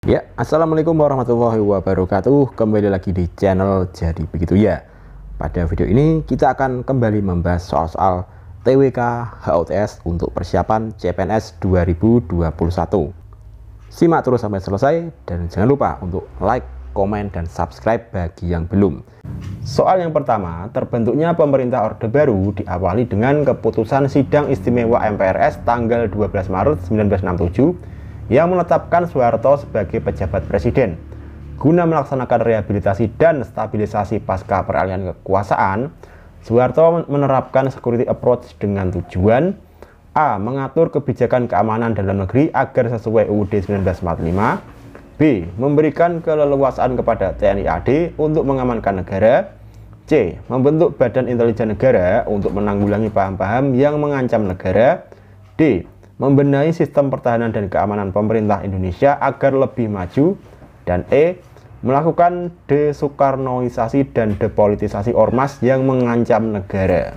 Ya, assalamualaikum warahmatullahi wabarakatuh. Kembali lagi di channel Jadi Begitu Ya. Pada video ini kita akan kembali membahas soal-soal TWK HUTS untuk persiapan CPNS 2021. Simak terus sampai selesai dan jangan lupa untuk like, komen, dan subscribe bagi yang belum. Soal yang pertama, terbentuknya pemerintah Orde Baru diawali dengan keputusan Sidang Istimewa MPRS tanggal 12 Maret 1967 yang menetapkan Soeharto sebagai pejabat presiden. Guna melaksanakan rehabilitasi dan stabilisasi pasca peralihan kekuasaan, Soeharto menerapkan security approach dengan tujuan A. Mengatur kebijakan keamanan dalam negeri agar sesuai UUD 1945. B. Memberikan keleluasaan kepada TNI AD untuk mengamankan negara. C. Membentuk Badan Intelijen Negara untuk menanggulangi paham-paham yang mengancam negara. D. Membenahi sistem pertahanan dan keamanan pemerintah Indonesia agar lebih maju. Dan E. Melakukan desoekarnoisasi dan depolitisasi ormas yang mengancam negara.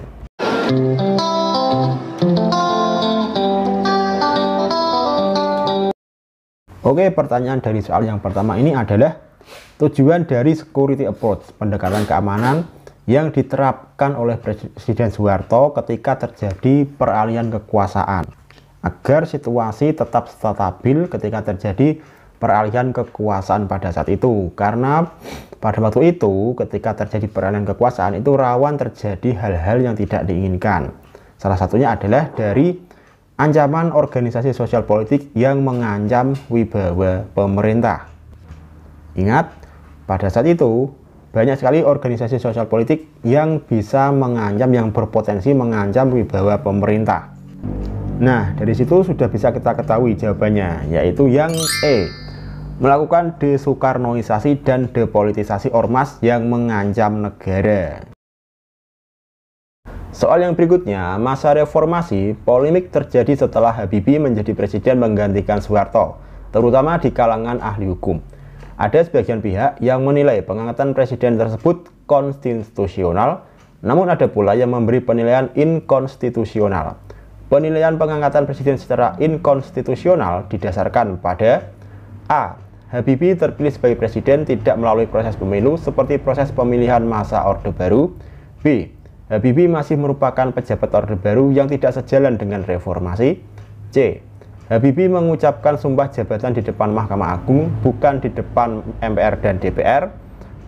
Oke, pertanyaan dari soal yang pertama ini adalah tujuan dari security approach, pendekatan keamanan yang diterapkan oleh Presiden Soeharto ketika terjadi peralihan kekuasaan agar situasi tetap stabil ketika terjadi peralihan kekuasaan pada saat itu. Karena pada waktu itu ketika terjadi peralihan kekuasaan itu rawan terjadi hal-hal yang tidak diinginkan. Salah satunya adalah dari ancaman organisasi sosial politik yang mengancam wibawa pemerintah. Ingat, pada saat itu banyak sekali organisasi sosial politik yang bisa mengancam, yang berpotensi mengancam wibawa pemerintah. Nah, dari situ sudah bisa kita ketahui jawabannya, yaitu yang E. Melakukan desoekarnoisasi dan depolitisasi ormas yang mengancam negara. Soal yang berikutnya, masa reformasi, polemik terjadi setelah Habibie menjadi presiden menggantikan Soeharto, terutama di kalangan ahli hukum. Ada sebagian pihak yang menilai pengangkatan presiden tersebut konstitusional, namun ada pula yang memberi penilaian inkonstitusional. Penilaian pengangkatan presiden secara inkonstitusional didasarkan pada A. Habibie terpilih sebagai presiden tidak melalui proses pemilu seperti proses pemilihan masa Orde Baru. B. Habibie masih merupakan pejabat Orde Baru yang tidak sejalan dengan reformasi. C. Habibie mengucapkan sumpah jabatan di depan Mahkamah Agung, bukan di depan MPR dan DPR.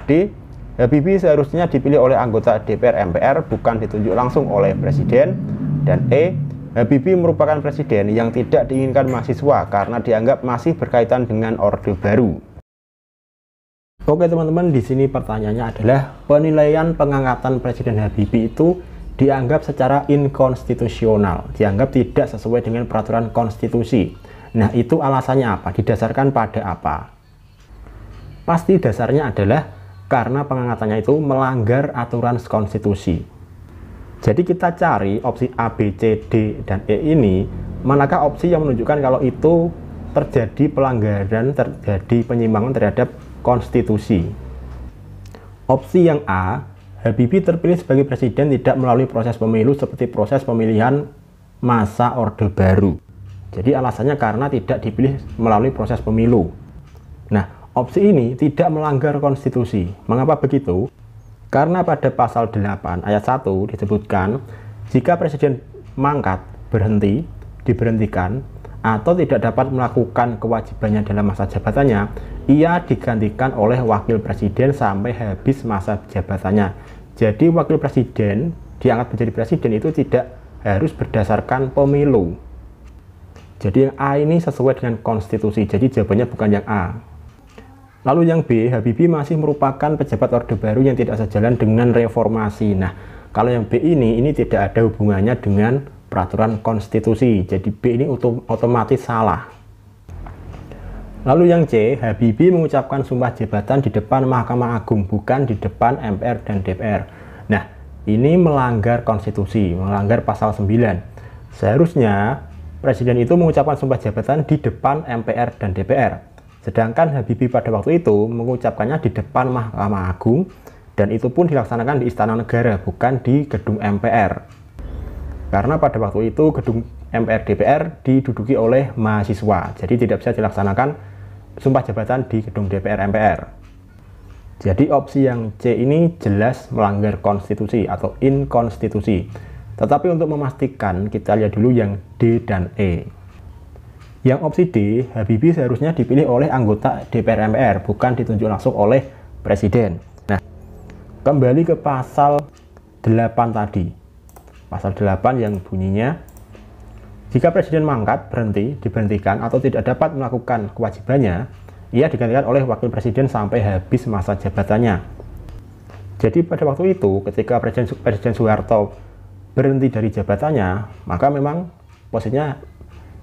D. Habibie seharusnya dipilih oleh anggota DPR MPR, bukan ditunjuk langsung oleh presiden. Dan E. Habibie merupakan presiden yang tidak diinginkan mahasiswa karena dianggap masih berkaitan dengan Orde Baru. Oke teman-teman, di sini pertanyaannya adalah penilaian pengangkatan Presiden Habibie itu dianggap secara inkonstitusional, dianggap tidak sesuai dengan peraturan konstitusi. Nah, itu alasannya apa? Didasarkan pada apa? Pasti dasarnya adalah karena pengangkatannya itu melanggar aturan konstitusi. Jadi kita cari opsi A, B, C, D, dan E ini, manakah opsi yang menunjukkan kalau itu terjadi pelanggaran, terjadi penyimpangan terhadap konstitusi. Opsi yang A, Habibie terpilih sebagai presiden tidak melalui proses pemilu seperti proses pemilihan masa Orde Baru. Jadi alasannya karena tidak dipilih melalui proses pemilu. Nah, opsi ini tidak melanggar konstitusi. Mengapa begitu? Karena pada pasal 8 ayat 1 disebutkan, jika presiden mangkat, berhenti, diberhentikan, atau tidak dapat melakukan kewajibannya dalam masa jabatannya, ia digantikan oleh wakil presiden sampai habis masa jabatannya. Jadi wakil presiden diangkat menjadi presiden itu tidak harus berdasarkan pemilu. Jadi yang A ini sesuai dengan konstitusi, jadi jawabannya bukan yang A. Lalu yang B, Habibie masih merupakan pejabat Orde Baru yang tidak sejalan dengan reformasi. Nah, kalau yang B ini tidak ada hubungannya dengan peraturan konstitusi. Jadi B ini otomatis salah. Lalu yang C, Habibie mengucapkan sumpah jabatan di depan Mahkamah Agung, bukan di depan MPR dan DPR. Nah, ini melanggar konstitusi, melanggar pasal 9. Seharusnya presiden itu mengucapkan sumpah jabatan di depan MPR dan DPR. Sedangkan Habibie pada waktu itu mengucapkannya di depan Mahkamah Agung, dan itu pun dilaksanakan di Istana Negara, bukan di gedung MPR. Karena pada waktu itu gedung MPR DPR diduduki oleh mahasiswa, jadi tidak bisa dilaksanakan sumpah jabatan di gedung DPR MPR. Jadi opsi yang C ini jelas melanggar konstitusi atau inkonstitusi. Tetapi untuk memastikan, kita lihat dulu yang D dan E. Yang opsi D, Habibie seharusnya dipilih oleh anggota DPR MPR, bukan ditunjuk langsung oleh Presiden. Nah, kembali ke pasal 8 tadi. Pasal 8 yang bunyinya, jika Presiden mangkat, berhenti, diberhentikan, atau tidak dapat melakukan kewajibannya, ia digantikan oleh Wakil Presiden sampai habis masa jabatannya. Jadi pada waktu itu, ketika Presiden Soeharto berhenti dari jabatannya, maka memang posisinya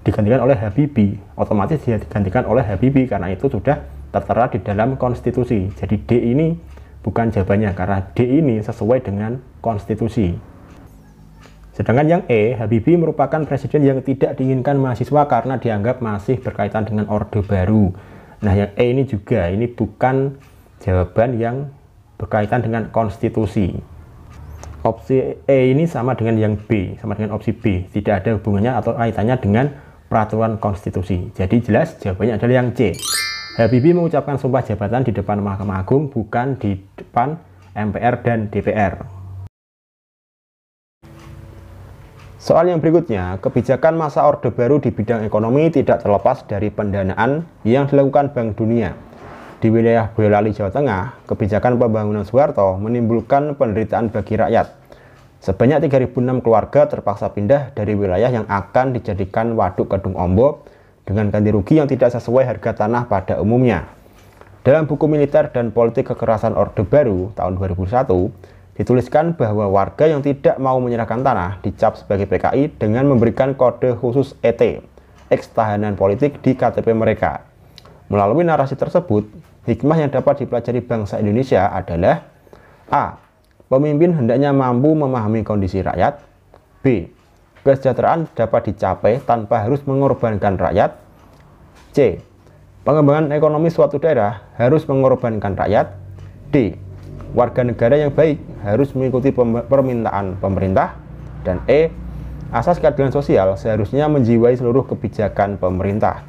digantikan oleh Habibie. Otomatis dia digantikan oleh Habibie karena itu sudah tertera di dalam konstitusi. Jadi D ini bukan jawabannya karena D ini sesuai dengan konstitusi. Sedangkan yang E, Habibie merupakan presiden yang tidak diinginkan mahasiswa karena dianggap masih berkaitan dengan Orde Baru. Nah, yang E ini juga, ini bukan jawaban yang berkaitan dengan konstitusi. Opsi E ini sama dengan yang B, sama dengan opsi B. Tidak ada hubungannya atau kaitannya dengan peraturan konstitusi. Jadi jelas jawabannya adalah yang C. Habibie mengucapkan sumpah jabatan di depan Mahkamah Agung, bukan di depan MPR dan DPR. Soal yang berikutnya, kebijakan masa Orde Baru di bidang ekonomi tidak terlepas dari pendanaan yang dilakukan Bank Dunia. Di wilayah Boyolali, Jawa Tengah, kebijakan pembangunan Soeharto menimbulkan penderitaan bagi rakyat. Sebanyak 3.006 keluarga terpaksa pindah dari wilayah yang akan dijadikan waduk Kedung Ombo dengan ganti rugi yang tidak sesuai harga tanah pada umumnya. Dalam buku Militer dan Politik Kekerasan Orde Baru tahun 2001, dituliskan bahwa warga yang tidak mau menyerahkan tanah dicap sebagai PKI dengan memberikan kode khusus ET, eks tahanan politik di KTP mereka. Melalui narasi tersebut, hikmah yang dapat dipelajari bangsa Indonesia adalah A. Pemimpin hendaknya mampu memahami kondisi rakyat. B. Kesejahteraan dapat dicapai tanpa harus mengorbankan rakyat. C. Pengembangan ekonomi suatu daerah harus mengorbankan rakyat. D. Warga negara yang baik harus mengikuti permintaan pemerintah. Dan E. Asas keadilan sosial seharusnya menjiwai seluruh kebijakan pemerintah.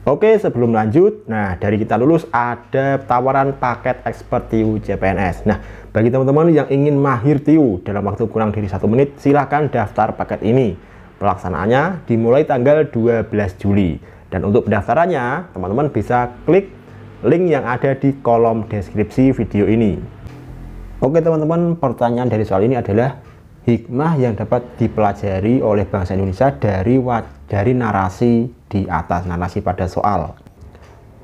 Oke, sebelum lanjut, nah dari kita lulus ada tawaran paket expert TIU CPNS. Nah, bagi teman-teman yang ingin mahir TIU dalam waktu kurang dari 1 menit, silahkan daftar paket ini. Pelaksanaannya dimulai tanggal 12 Juli. Dan untuk pendaftarannya, teman-teman bisa klik link yang ada di kolom deskripsi video ini. Oke teman-teman, pertanyaan dari soal ini adalah hikmah yang dapat dipelajari oleh bangsa Indonesia dari narasi di atas, narasi pada soal.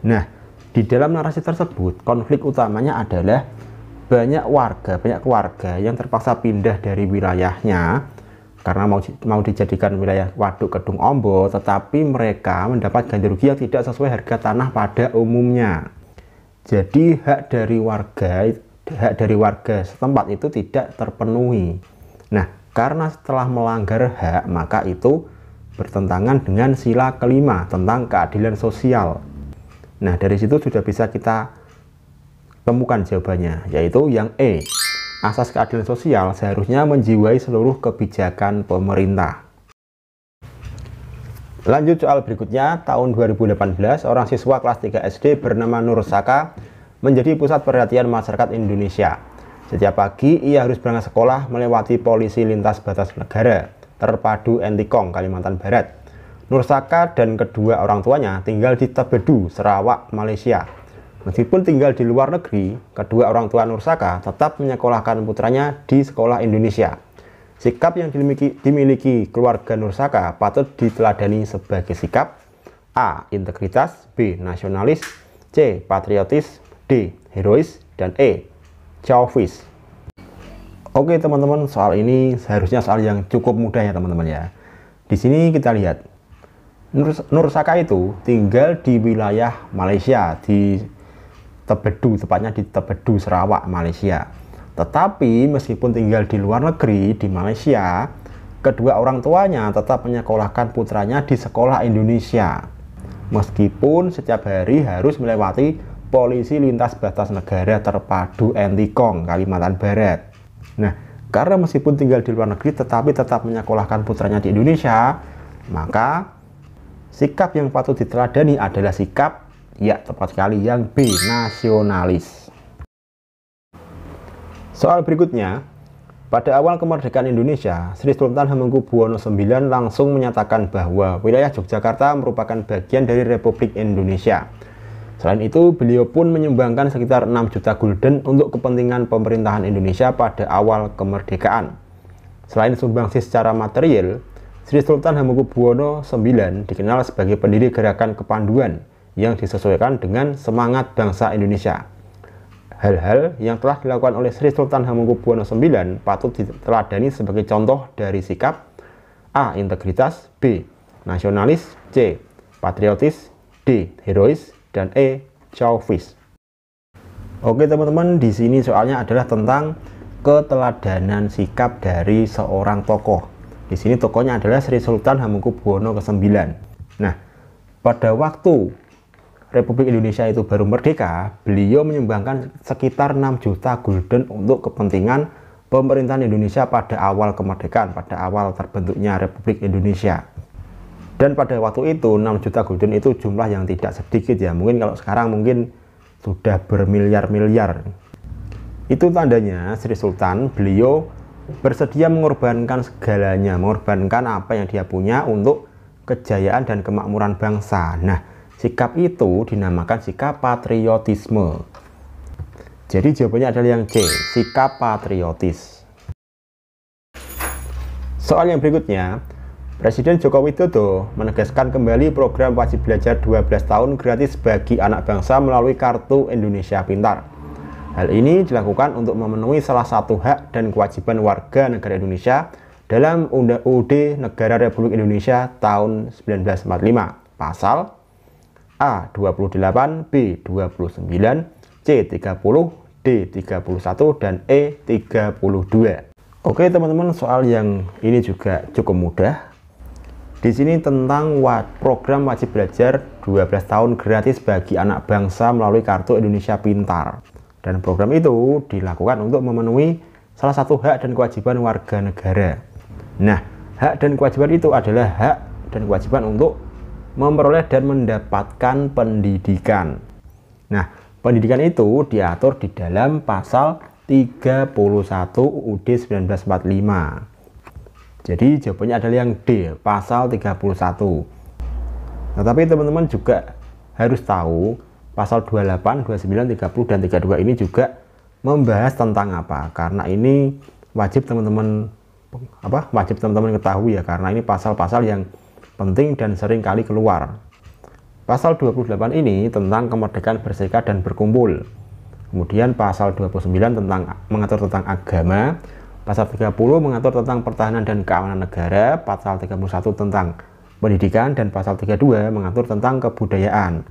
Nah, di dalam narasi tersebut, konflik utamanya adalah banyak keluarga yang terpaksa pindah dari wilayahnya karena mau dijadikan wilayah waduk Kedung Ombo, tetapi mereka mendapat ganti rugi yang tidak sesuai harga tanah pada umumnya. Jadi hak dari warga setempat itu tidak terpenuhi. Nah, karena setelah melanggar hak, maka itu bertentangan dengan sila kelima tentang keadilan sosial. Nah, dari situ sudah bisa kita temukan jawabannya, yaitu yang E. Asas keadilan sosial seharusnya menjiwai seluruh kebijakan pemerintah. Lanjut soal berikutnya, tahun 2018, orang siswa kelas 3 SD bernama Nur Saka menjadi pusat perhatian masyarakat Indonesia. Setiap pagi, ia harus berangkat sekolah melewati polisi lintas batas negara terpadu Entikong, Kalimantan Barat. Nur Saka dan kedua orang tuanya tinggal di Tebedu, Sarawak, Malaysia. Meskipun tinggal di luar negeri, kedua orang tua Nur Saka tetap menyekolahkan putranya di sekolah Indonesia. Sikap yang dimiliki keluarga Nur Saka patut diteladani sebagai sikap A. Integritas, B. Nasionalis, C. Patriotis, D. Herois, dan E. Chauvis. Oke teman-teman, soal ini seharusnya soal yang cukup mudah ya teman-teman ya. Di sini kita lihat Nur Saka itu tinggal di wilayah Malaysia, di Tebedu, tepatnya di Tebedu, Sarawak, Malaysia. Tetapi meskipun tinggal di luar negeri, di Malaysia, kedua orang tuanya tetap menyekolahkan putranya di sekolah Indonesia. Meskipun setiap hari harus melewati polisi lintas batas negara terpadu Entikong, Kalimantan Barat. Nah, karena meskipun tinggal di luar negeri tetapi tetap menyekolahkan putranya di Indonesia, maka sikap yang patut diteladani adalah sikap Ya, tepat sekali, yang B, nasionalis. Soal berikutnya, pada awal kemerdekaan Indonesia, Sri Sultan Hamengkubuwono IX langsung menyatakan bahwa wilayah Yogyakarta merupakan bagian dari Republik Indonesia. Selain itu, beliau pun menyumbangkan sekitar 6 juta gulden untuk kepentingan pemerintahan Indonesia pada awal kemerdekaan. Selain sumbangsi secara material, Sri Sultan Hamengkubuwono IX dikenal sebagai pendiri gerakan kepanduan yang disesuaikan dengan semangat bangsa Indonesia. Hal-hal yang telah dilakukan oleh Sri Sultan Hamengkubuwono IX patut diteladani sebagai contoh dari sikap A. Integritas, B. Nasionalis, C. Patriotis, D. Herois, dan E. Chauvis. Oke teman-teman, di sini soalnya adalah tentang keteladanan sikap dari seorang tokoh. Di sini tokohnya adalah Sri Sultan Hamengkubuwono IX. Nah, pada waktu Republik Indonesia itu baru merdeka, beliau menyumbangkan sekitar 6 juta gulden untuk kepentingan pemerintahan Indonesia pada awal kemerdekaan, pada awal terbentuknya Republik Indonesia. Dan pada waktu itu 6 juta gulden itu jumlah yang tidak sedikit ya. Mungkin kalau sekarang mungkin sudah bermiliar-miliar. Itu tandanya Sri Sultan, beliau bersedia mengorbankan segalanya, mengorbankan apa yang dia punya untuk kejayaan dan kemakmuran bangsa. Nah, sikap itu dinamakan sikap patriotisme. Jadi jawabannya adalah yang C, sikap patriotis. Soal yang berikutnya, Presiden Joko Widodo menegaskan kembali program wajib belajar 12 tahun gratis bagi anak bangsa melalui Kartu Indonesia Pintar. Hal ini dilakukan untuk memenuhi salah satu hak dan kewajiban warga negara Indonesia dalam Undang-Undang Negara Republik Indonesia tahun 1945, pasal A. 28, B. 29, C. 30, D. 31, dan E. 32. Oke teman-teman, soal yang ini juga cukup mudah. Di sini tentang program wajib belajar 12 tahun gratis bagi anak bangsa melalui Kartu Indonesia Pintar. Dan program itu dilakukan untuk memenuhi salah satu hak dan kewajiban warga negara. Nah, hak dan kewajiban itu adalah hak dan kewajiban untuk memperoleh dan mendapatkan pendidikan. Nah, pendidikan itu diatur di dalam pasal 31 UUD 1945. Jadi jawabannya adalah yang D, pasal 31. Nah, tapi teman-teman juga harus tahu pasal 28, 29, 30, dan 32 ini juga membahas tentang apa? Karena ini wajib teman-teman ketahui ya, karena ini pasal-pasal yang penting dan sering kali keluar. Pasal 28 ini tentang kemerdekaan berserikat dan berkumpul. Kemudian pasal 29 mengatur tentang agama, pasal 30 mengatur tentang pertahanan dan keamanan negara, pasal 31 tentang pendidikan, dan pasal 32 mengatur tentang kebudayaan.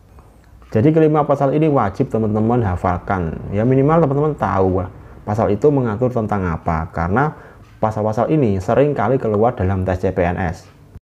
Jadi kelima pasal ini wajib teman-teman hafalkan. Ya minimal teman-teman tahu pasal itu mengatur tentang apa, karena pasal-pasal ini sering kali keluar dalam tes CPNS.